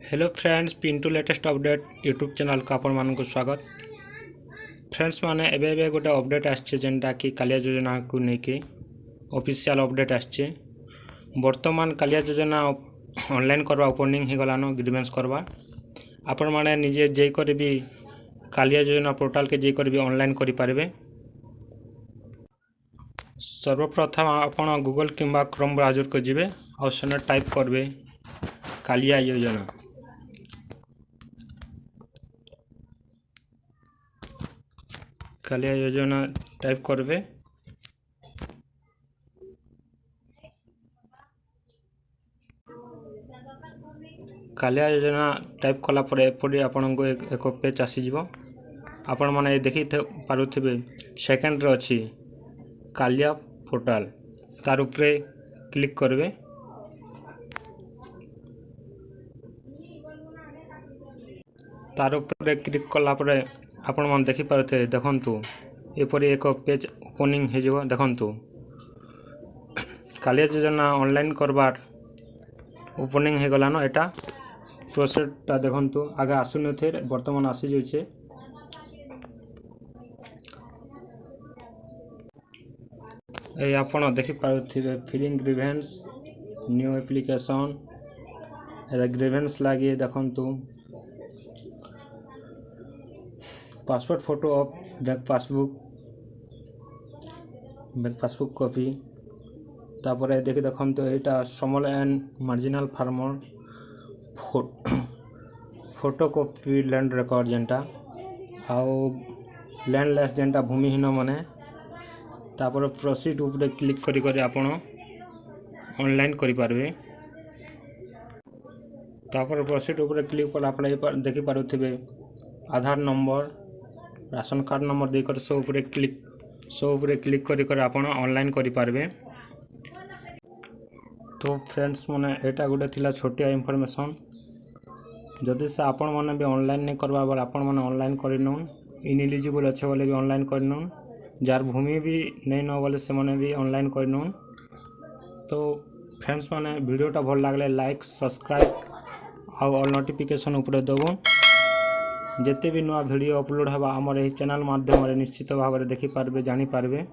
Hello friends, Pintu latest update YouTube channel को आपण मानक स्वागत। फ्रेंड्स माने एबे गोटे अपडेट आछे जेनटा कि कालिया योजना को लेके ऑफिशियल अपडेट आछे। वर्तमान कालिया योजना ऑनलाइन करवा ओपनिंग हो गलानो ग्रीवेंस करवा। आपण माने निजे जे कर भी कालिया योजना पोर्टल के जे कर भी ऑनलाइन करि पारबे। सर्वप्रथम आपण गूगल किंबा क्रोम ब्राउजर को जिबे और सेने टाइप करबे कालिया योजना। कालिया योजना टाइप करबे। कालिया योजना टाइप कला परे एपटे आपन को एक पेज आसी जिवो। आपण माने देखि पारुथिबे सेकंड रे अछि कालिया पोर्टल, तार ऊपर क्लिक करबे। तार ऊपर क्लिक कला परे आपण मन देखि पारुथे देखंतु एपरि एक पेज ओपनिंग हे जिवो। देखंतु कालिया योजना ऑनलाइन करबार ओपनिंग हे गलानो। एटा प्रोसेसटा देखंतु आगे आसु नथे, वर्तमान आसी जाइछे। ए आपण देखि पारुथिबे फिलिंग ग्रीवेंस न्यू एप्लीकेशन ए ग्रीवेंस लागे। देखंतु passport photo of bank passbook copy. तापर देखि देखंतु एटा small and marginal farmer photo copy land record जेंटा आउ लैंडलेस जेंटा भूमिहीन माने। तापर प्रोसीड ऊपर क्लिक करी करी आपण ऑनलाइन करि पारबे। तापर प्रोसीड ऊपर क्लिक कर आपण देखि पारुथिबे आधार नंबर राशन कार्ड नंबर देकर सो ऊपर क्लिक करी कर आपण ऑनलाइन करि पारबे। तो फ्रेंड्स माने एटा गोटे थिला छोटिया इन्फॉर्मेशन। जदि से आपण माने भी ऑनलाइन नहीं करबा बार आपण माने ऑनलाइन करि नउन। इनएलिजिबल अच्छे वाले भी ऑनलाइन करि नउन। जार भूमि भी नहीं न वाले से माने भी ऑनलाइन करि नउन। तो फ्रेंड्स माने वीडियोटा भल लागले लाइक सब्सक्राइब आ ऑल नोटिफिकेशन ऊपर दबो। जेते भी नया वीडियो अपलोड हवा हमर एही चैनल माध्यम रे निश्चित भाव रे देखि पारबे, जानि पारबे।